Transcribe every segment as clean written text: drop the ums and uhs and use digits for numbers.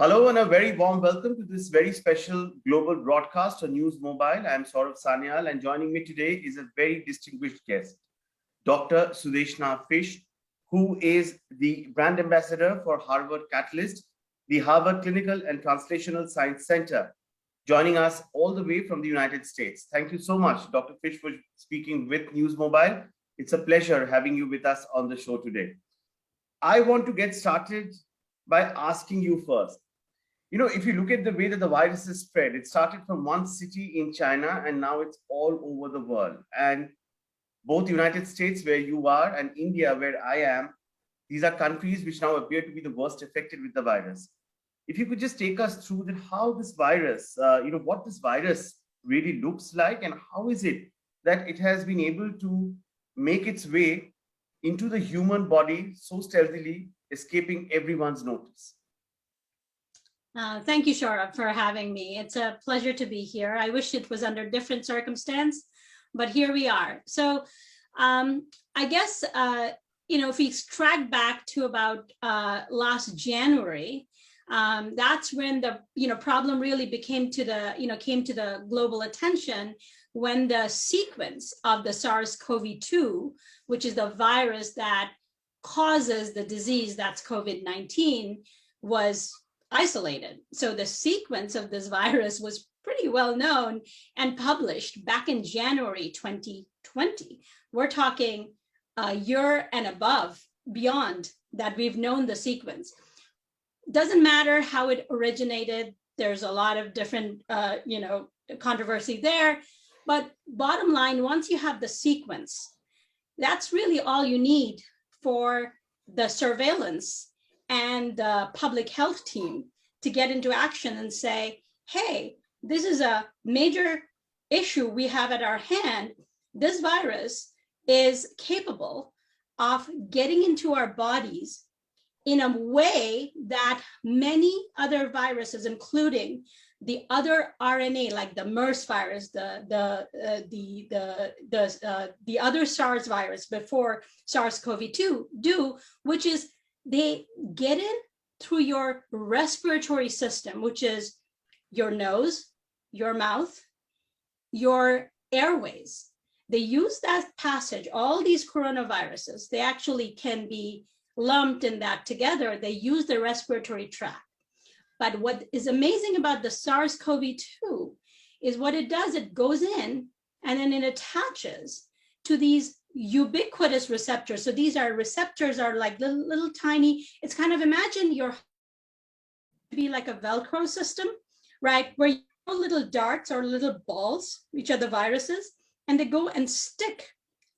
Hello and a very warm welcome to this very special global broadcast on News Mobile. I'm Saurav Sanyal, and joining me today is a very distinguished guest, Dr. Sudeshna Fish, who is the brand ambassador for Harvard Catalyst, the Harvard Clinical and Translational Science Center, joining us all the way from the United States. Thank you so much, Dr. Fish, for speaking with News Mobile. It's a pleasure having you with us on the show today. I want to get started by asking you first. If you look at the way that the virus is spread, it started from one city in China and now it's all over the world. And both the United States, where you are, and India, where I am, these are countries which now appear to be the worst affected with the virus. If you could just take us through that, how this virus, what this virus really looks like, and how is it that it has been able to make its way into the human body so stealthily, escaping everyone's notice. Thank you, Saurav, for having me. It's a pleasure to be here. I wish it was under different circumstance, but here we are. So I guess, if we track back to about last January, that's when the problem really came to the global attention, when the sequence of the SARS-CoV-2, which is the virus that causes the disease that's COVID-19, was isolated. So the sequence of this virus was pretty well known and published back in January 2020. We're talking a year and above beyond that we've known the sequence. Doesn't matter how it originated. There's a lot of different, controversy there. But bottom line, once you have the sequence, that's really all you need for the surveillance and the public health team to get into action and say, hey, this is a major issue we have at our hand. This virus is capable of getting into our bodies in a way that many other viruses, including the other RNA, like the MERS virus, the other SARS virus before SARS-CoV-2 do, which is they get in through your respiratory system, which is your nose, your mouth, your airways. They use that passage. All these coronaviruses, they actually can be lumped in that together. They use the respiratory tract. But what is amazing about the SARS-CoV-2 is what it does, it goes in and then it attaches to these ubiquitous receptors. So these are receptors are like little tiny, it's kind of, imagine your be like a Velcro system, right? Where you have little darts or little balls, which are the viruses, and they go and stick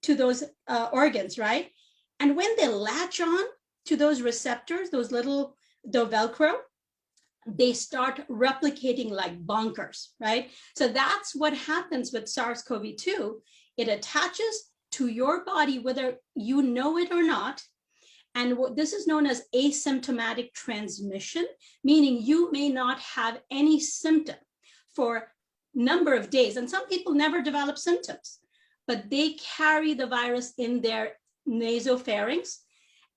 to those organs, right? And when they latch on to those receptors, the Velcro, they start replicating like bonkers, right? So that's what happens with SARS-CoV-2. It attaches to your body, whether you know it or not. And this is known as asymptomatic transmission, meaning you may not have any symptom for a number of days. And some people never develop symptoms, but they carry the virus in their nasopharynx,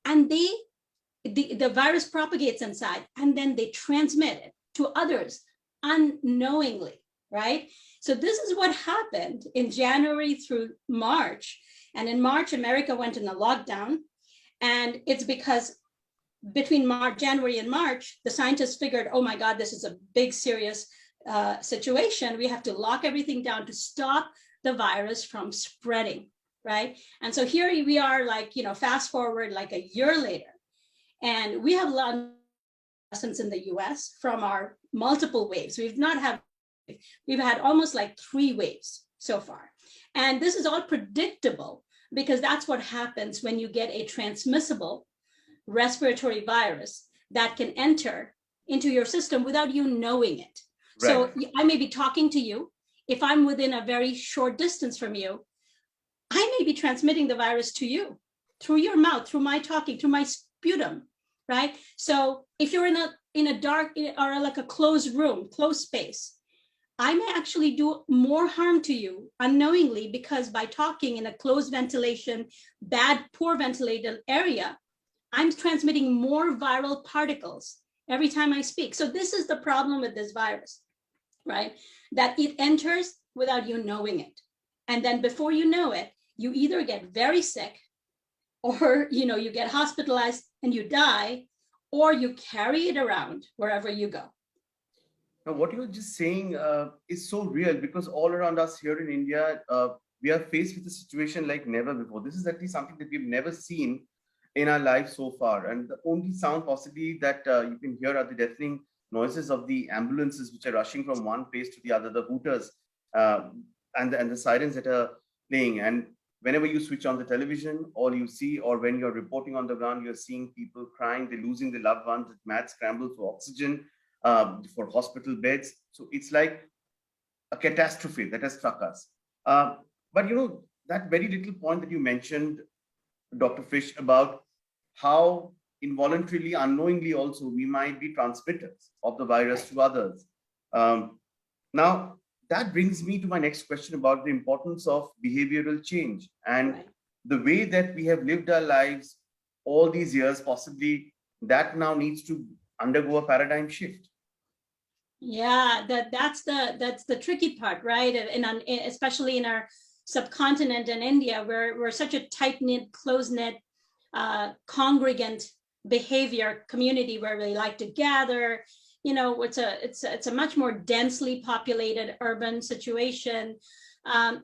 and the virus propagates inside, and then they transmit it to others unknowingly, right? So this is what happened in January through March. And in March, America went in a lockdown. And it's because between January and March, the scientists figured, oh my God, this is a big, serious situation. We have to lock everything down to stop the virus from spreading, right? And so here we are, fast forward like a year later. And we have a lot of lessons in the US from our multiple waves. We've had almost like 3 waves so far. And this is all predictable because that's what happens when you get a transmissible respiratory virus that can enter into your system without you knowing it. Right. So I may be talking to you. If I'm within a very short distance from you, I may be transmitting the virus to you through your mouth, through my talking, through my sputum, right? So if you're in a dark or like a closed room, closed space, I may actually do more harm to you unknowingly, because by talking in a closed ventilation, poor ventilated area, I'm transmitting more viral particles every time I speak. So this is the problem with this virus, right? That it enters without you knowing it. And then before you know it, you either get very sick, or you get hospitalized and you die, or you carry it around wherever you go. Now, what you were just saying is so real, because all around us here in India, we are faced with a situation like never before. This is actually something that we've never seen in our lives so far. And the only sound possibly that you can hear are the deafening noises of the ambulances which are rushing from one place to the other, the hooters, uh, and the sirens that are playing. And whenever you switch on the television, all you see, or when you're reporting on the ground, you're seeing people crying, they're losing their loved ones, mad scramble for oxygen, for hospital beds. So it's like a catastrophe that has struck us. But that very little point that you mentioned, Dr. Fish, about how involuntarily, unknowingly also, we might be transmitters of the virus to others. Now, that brings me to my next question about the importance of behavioral change and the way that we have lived our lives all these years, possibly that now needs to undergo a paradigm shift. Yeah, that's the tricky part, right? And especially in our subcontinent in India, we're such a tight-knit, close-knit, congregant behavior community where we like to gather. It's a much more densely populated urban situation.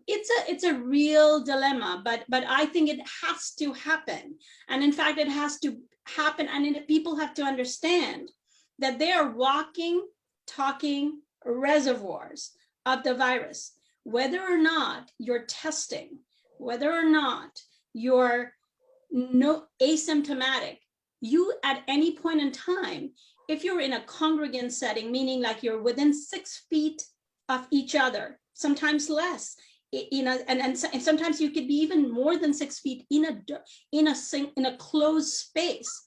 It's a real dilemma, but I think it has to happen. And in fact, it has to happen, and people have to understand that they are walking, talking reservoirs of the virus. Whether or not you're testing, whether or not you're asymptomatic, you at any point in time, if you're in a congregant setting, meaning like you're within 6 feet of each other, sometimes less, and sometimes you could be even more than 6 feet in a closed space,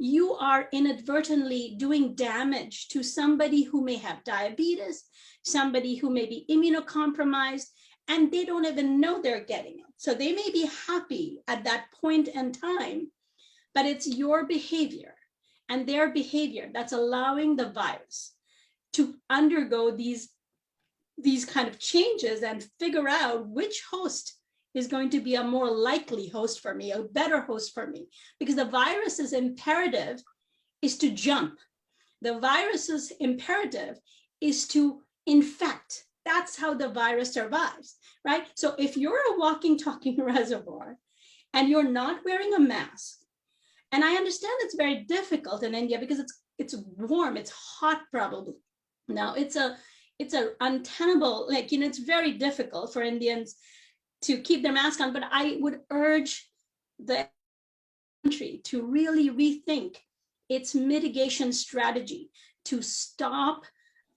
you are inadvertently doing damage to somebody who may have diabetes, somebody who may be immunocompromised, and they don't even know they're getting it. So they may be happy at that point in time, but it's your behavior and their behavior that's allowing the virus to undergo these kind of changes and figure out which host is going to be a more likely host for me, a better host for me, because the virus's imperative is to jump. The virus's imperative is to infect. That's how the virus survives, right? So if you're a walking, talking reservoir and you're not wearing a mask, and I understand it's very difficult in India because it's warm, it's hot probably. Now it's a untenable, it's very difficult for Indians to keep their mask on, but I would urge the country to really rethink its mitigation strategy to stop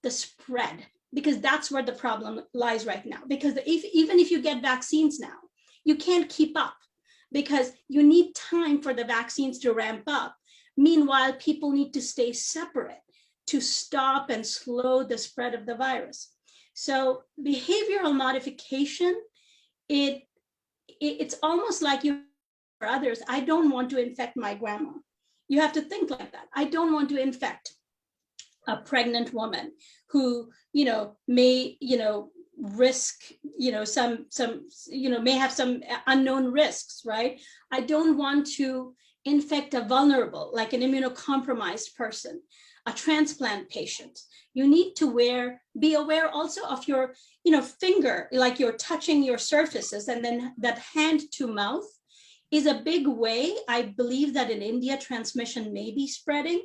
the spread, because that's where the problem lies right now. Because even if you get vaccines now, you can't keep up because you need time for the vaccines to ramp up. Meanwhile, people need to stay separate to stop and slow the spread of the virus. So behavioral modification, it's almost like you for others. I don't want to infect my grandma. You have to think like that. I don't want to infect a pregnant woman who may risk some may have some unknown risks, right? I don't want to infect a vulnerable, like an immunocompromised person, a transplant patient. You need to be aware also of your finger, like you're touching your surfaces, and then that hand to mouth is a big way. I believe that in India transmission may be spreading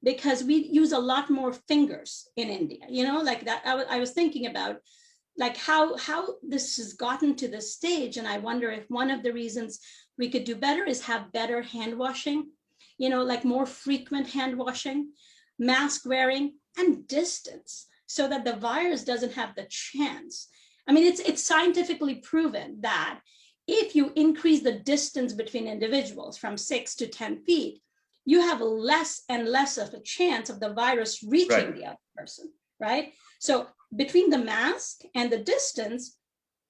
because we use a lot more fingers in India, like that. I was thinking about like how this has gotten to this stage, and I wonder if one of the reasons we could do better is have better hand washing, like more frequent hand washing, mask wearing, and distance, so that the virus doesn't have the chance. I mean, it's scientifically proven that if you increase the distance between individuals from 6 to 10 feet, you have less and less of a chance of the virus reaching the other person, right? So between the mask and the distance,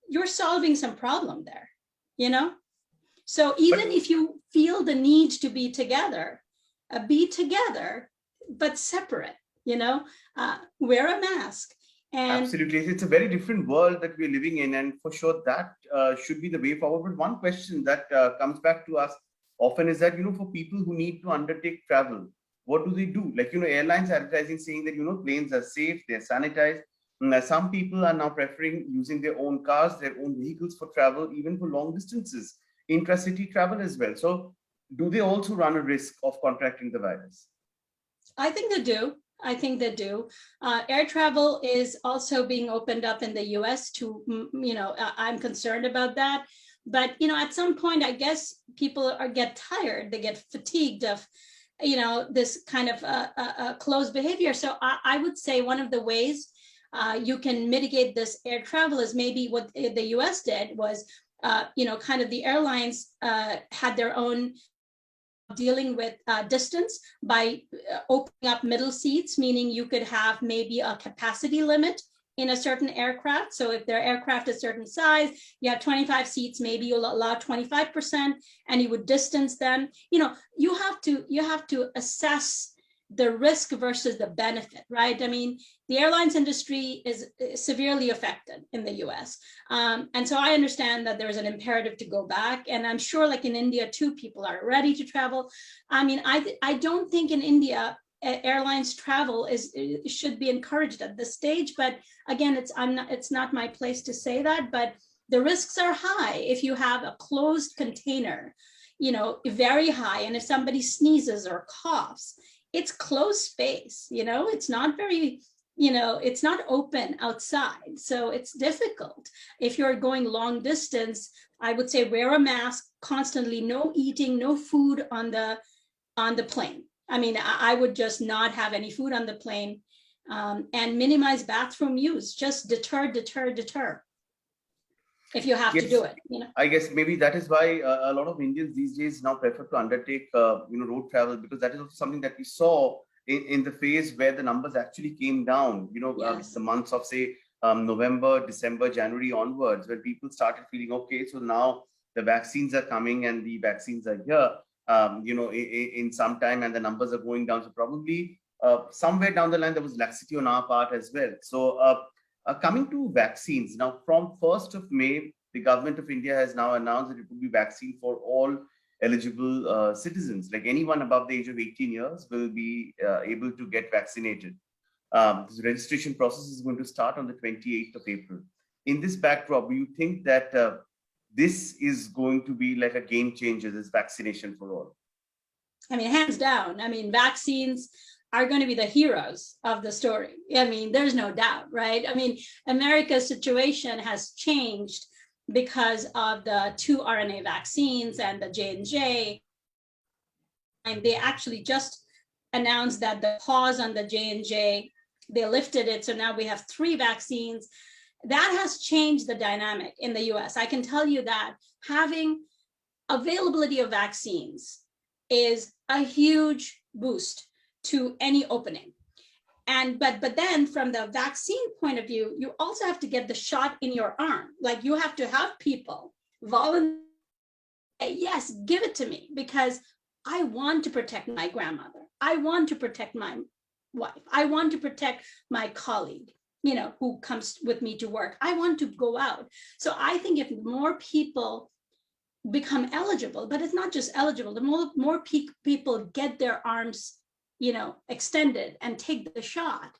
you're solving some problem there, So even if you feel the need to be together, but separate, wear a mask. And absolutely. It's a very different world that we're living in. And for sure, that should be the way forward. But one question that comes back to us often is that, for people who need to undertake travel, what do they do? Like, airlines advertising saying that, planes are safe, they're sanitized. Some people are now preferring using their own cars, their own vehicles for travel, even for long distances, intra-city travel as well. So do they also run a risk of contracting the virus? I think they do. I think they do. Air travel is also being opened up in the US to, I'm concerned about that. But, at some point, I guess people get tired, they get fatigued of, this kind of closed behavior. So I would say one of the ways you can mitigate this air travel is maybe what the US did was, kind of the airlines had their own dealing with distance by opening up middle seats, meaning you could have maybe a capacity limit in a certain aircraft. So if their aircraft is a certain size, you have 25 seats, maybe you'll allow 25% and you would distance them. You have to assess the risk versus the benefit, right? I mean, the airlines industry is severely affected in the US. And so I understand that there's an imperative to go back. And I'm sure like in India too, people are ready to travel. I mean, I don't think in India, airlines travel should be encouraged at this stage. But again, it's not my place to say that, but the risks are high if you have a closed container, very high. And if somebody sneezes or coughs, it's closed space, it's not very, it's not open outside. So it's difficult. If you're going long distance, I would say wear a mask constantly, no eating, no food on the plane. I mean, I would just not have any food on the plane, and minimize bathroom use, just deter. If you have to do it, I guess maybe that is why a lot of Indians these days now prefer to undertake, road travel, because that is also something that we saw in the phase where the numbers actually came down, Yes. the months of say November, December, January onwards, when people started feeling, okay, so now the vaccines are coming and the vaccines are here, in some time, and the numbers are going down. So probably somewhere down the line, there was laxity on our part as well. So coming to vaccines, now from 1st of May, the government of India has now announced that it will be vaccine for all eligible citizens. Like anyone above the age of 18 years will be able to get vaccinated. This registration process is going to start on the 28th of April. In this backdrop, do you think that this is going to be like a game changer, this vaccination for all? I mean, hands down. I mean, vaccines are going to be the heroes of the story. I mean, there's no doubt, right? I mean, America's situation has changed because of the 2 RNA vaccines and the J&J. And they actually just announced that the pause on the J&J, they lifted it. So now we have 3 vaccines. That has changed the dynamic in the US. I can tell you that having availability of vaccines is a huge boost to any opening. And but then from the vaccine point of view, you also have to get the shot in your arm. Like you have to have people volunteer, yes, give it to me, because I want to protect my grandmother. I want to protect my wife. I want to protect my colleague, who comes with me to work. I want to go out. So I think if more people become eligible, but it's not just eligible, the more people get their arms extended and take the shot,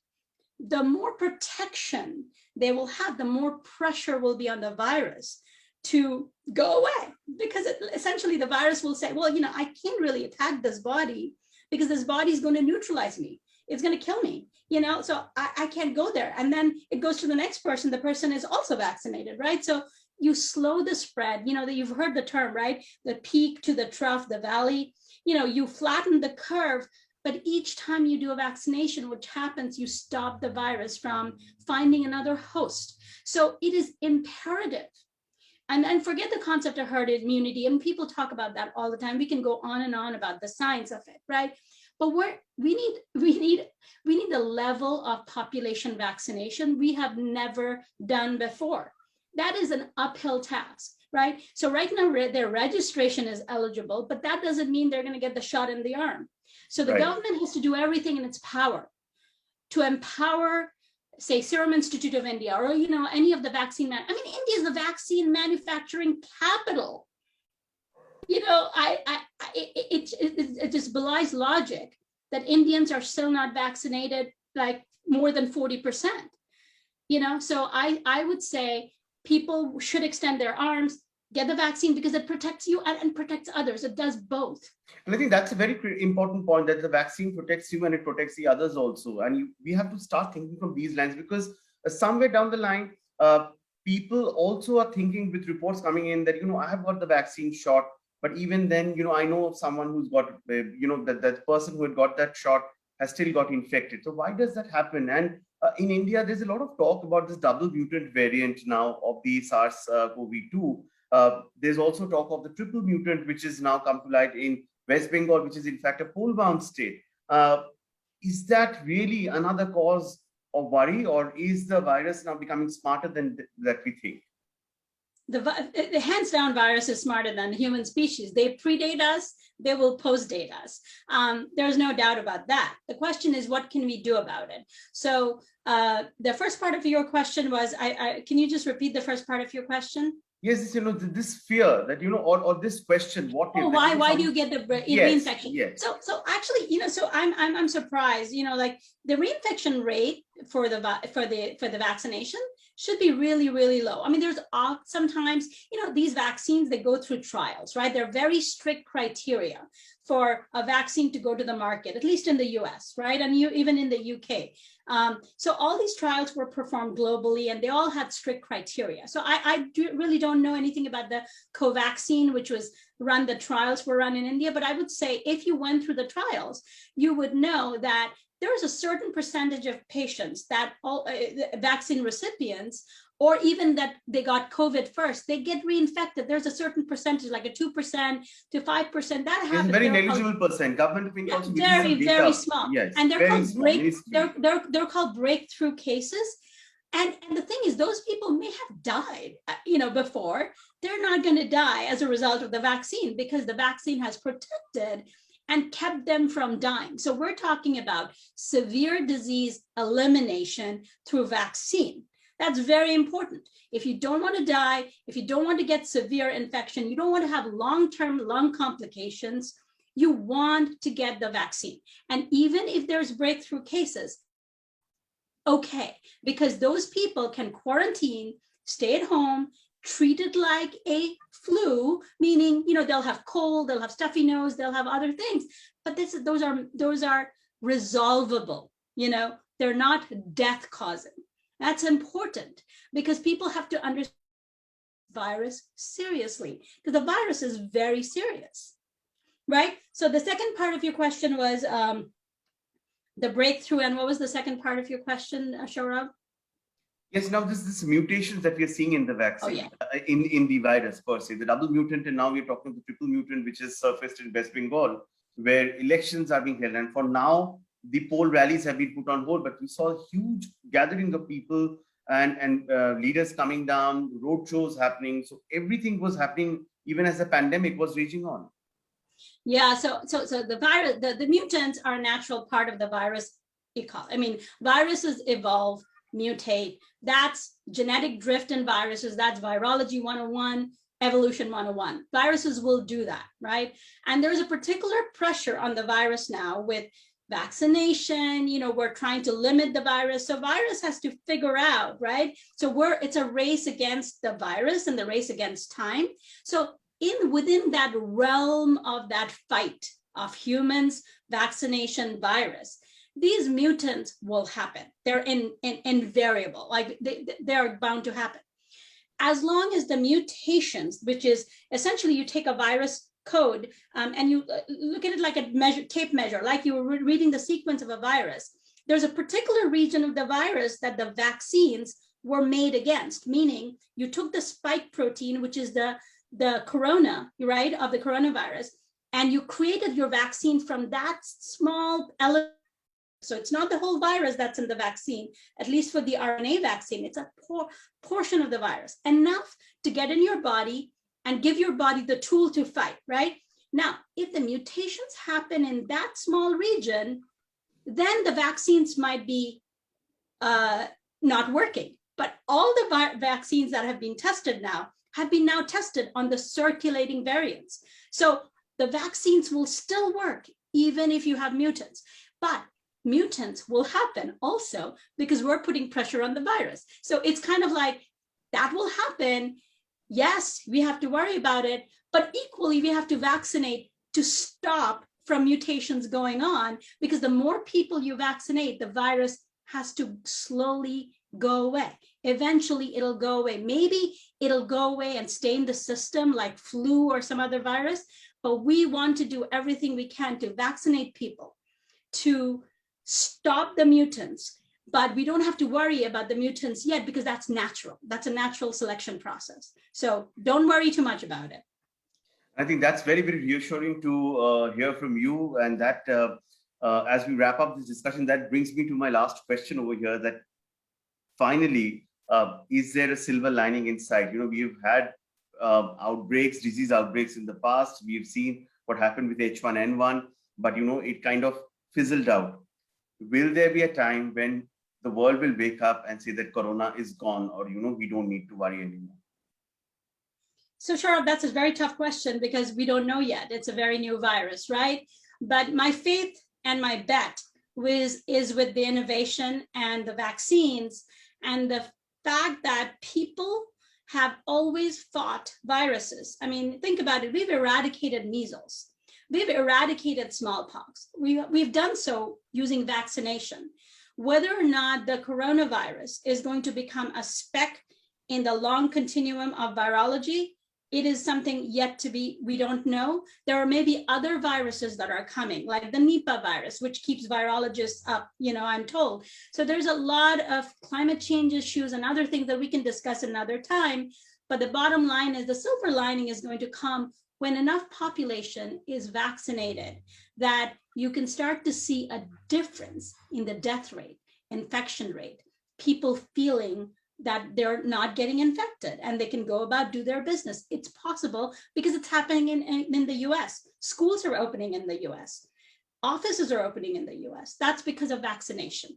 the more protection they will have, the more pressure will be on the virus to go away. Because essentially the virus will say, well, I can't really attack this body because this body is going to neutralize me. It's going to kill me, so I can't go there. And then it goes to the next person. The person is also vaccinated, right? So you slow the spread, that you've heard the term, right? The peak to the trough, the valley, you flatten the curve. But each time you do a vaccination, which happens, you stop the virus from finding another host. So it is imperative. And forget the concept of herd immunity. And people talk about that all the time. We can go on and on about the science of it, right? But we need the level of population vaccination we have never done before. That is an uphill task, right? So right now their registration is eligible, but that doesn't mean they're going to get the shot in the arm. So the Right. government has to do everything in its power to empower, say, Serum Institute of India, or any of the vaccine. I mean, India is the vaccine manufacturing capital. It just belies logic that Indians are still not vaccinated, like more than 40%. So I would say people should extend their arms, get the vaccine, because it protects you and protects others. It does both. And I think that's a very important point, that the vaccine protects you and it protects the others also. And we have to start thinking from these lines, because somewhere down the line, people also are thinking, with reports coming in, that, I have got the vaccine shot, but even then, I know of someone who's got, that person who had got that shot has still got infected. So why does that happen? And in India, there's a lot of talk about this double mutant variant now of the SARS-CoV-2. There's also talk of the triple mutant, which is now come to light in West Bengal, which is in fact a poll-bound state. Is that really another cause of worry, or is the virus now becoming smarter than that we think? The hands down virus is smarter than the human species. They predate us, they will post-date us. There's no doubt about that. The question is, what can we do about it? So the first part of your question was, can you just repeat the first part of your question? Yes, this fear that, or this question, what if? Why do you get the reinfection? Yes. So actually, so I'm surprised, like the reinfection rate for the vaccination should be really, really low. I mean, there's sometimes, these vaccines, they go through trials, right? They're very strict criteria for a vaccine to go to the market, at least in the US, right? And even in the UK. So all these trials were performed globally, and they all had strict criteria. So I really don't know anything about the Covaxin, which was the trials were run in India. But I would say, if you went through the trials, you would know that there is a certain percentage of patients that vaccine recipients, or even that they got COVID first, they get reinfected. There's a certain percentage, like a 2% to 5%. That happens. It's a very negligible percent. Government will also very, very small. Yes, and they're called they're called breakthrough cases. And the thing is, those people may have died, before. They're not going to die as a result of the vaccine, because the vaccine has protected and kept them from dying. So we're talking about severe disease elimination through vaccine. That's very important. If you don't want to die, if you don't want to get severe infection, you don't want to have long-term lung complications, you want to get the vaccine. And even if there's breakthrough cases, okay, because those people can quarantine, stay at home, treat it like a flu, meaning, they'll have cold, they'll have stuffy nose, they'll have other things, but those are resolvable. They're not death causing. That's important, because people have to understand the virus seriously, because the virus is very serious, right? So the second part of your question was the breakthrough, and what was the second part of your question, Shaurabh? Yes, now this mutations that we are seeing in the vaccine, in the virus per se, the double mutant, and now we're talking the triple mutant, which is surfaced in West Bengal, where elections are being held. And for now, the poll rallies have been put on hold, but we saw a huge gathering of people and leaders coming down, road shows happening. So everything was happening even as the pandemic was raging on. Yeah, so the virus, the mutants are a natural part of the virus ecology. I mean, viruses evolve, mutate. That's genetic drift in viruses. That's virology 101, evolution 101. Viruses will do that, right? And there's a particular pressure on the virus now with vaccination. We're trying to limit the virus. So virus has to figure out, right? So it's a race against the virus and the race against time. So within that realm of that fight of humans, vaccination, virus, these mutants will happen. They're invariable, like they're bound to happen. As long as the mutations, which is essentially you take a virus code and you look at it like a tape measure, like you were reading the sequence of a virus. There's a particular region of the virus that the vaccines were made against, meaning you took the spike protein, which is the corona, right, of the coronavirus, and you created your vaccine from that small element. So it's not the whole virus that's in the vaccine, at least for the RNA vaccine. It's a portion of the virus, enough to get in your body and give your body the tool to fight, right? Now, if the mutations happen in that small region, then the vaccines might be not working. But all the vaccines that have been tested now have been now tested on the circulating variants. So the vaccines will still work even if you have mutants. But mutants will happen also because we're putting pressure on the virus. So it's kind of like that will happen. Yes, we have to worry about it, but equally we have to vaccinate to stop from mutations going on, because the more people you vaccinate, the virus has to slowly go away. Eventually it'll go away. Maybe it'll go away and stay in the system like flu or some other virus, but we want to do everything we can to vaccinate people to stop the mutants. But we don't have to worry about the mutants yet because that's natural. That's a natural selection process. So don't worry too much about it. I think that's very, very reassuring to hear from you. And that as we wrap up this discussion, that brings me to my last question over here, that finally, is there a silver lining inside? You know, we've had outbreaks, disease outbreaks in the past. We've seen what happened with H1N1, but, you know, it kind of fizzled out. Will there be a time when the world will wake up and say that Corona is gone, or, you know, we don't need to worry anymore? So Sharad, that's a very tough question because we don't know yet. It's a very new virus, right? But my faith and my bet is with the innovation and the vaccines and the fact that people have always fought viruses. I mean, think about it. We've eradicated measles. We've eradicated smallpox. We've done so using vaccination. Whether or not the coronavirus is going to become a speck in the long continuum of virology, it is something yet to be, we don't know. There are maybe other viruses that are coming, like the Nipah virus, which keeps virologists up, you know, I'm told. So there's a lot of climate change issues and other things that we can discuss another time. But the bottom line is the silver lining is going to come when enough population is vaccinated that you can start to see a difference in the death rate, infection rate, people feeling that they're not getting infected and they can go about do their business. It's possible because it's happening in the US. Schools are opening in the US. Offices are opening in the US. That's because of vaccination.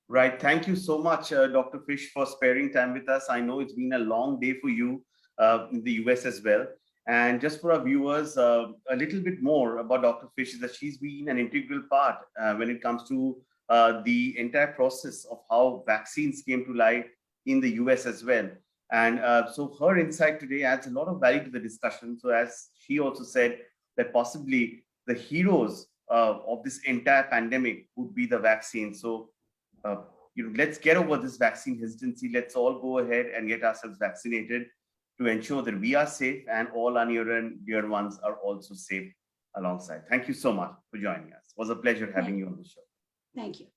Right. Thank you so much, Dr. Fish, for sparing time with us. I know it's been a long day for you in the US as well. And just for our viewers, a little bit more about Dr. Fish is that she's been an integral part when it comes to the entire process of how vaccines came to light in the US as well. And so her insight today adds a lot of value to the discussion. So as she also said, that possibly the heroes of this entire pandemic would be the vaccine. So, you know, let's get over this vaccine hesitancy. Let's all go ahead and get ourselves vaccinated to ensure that we are safe and all our near and dear ones are also safe alongside. Thank you so much for joining us. It was a pleasure having you on the show. Thank you.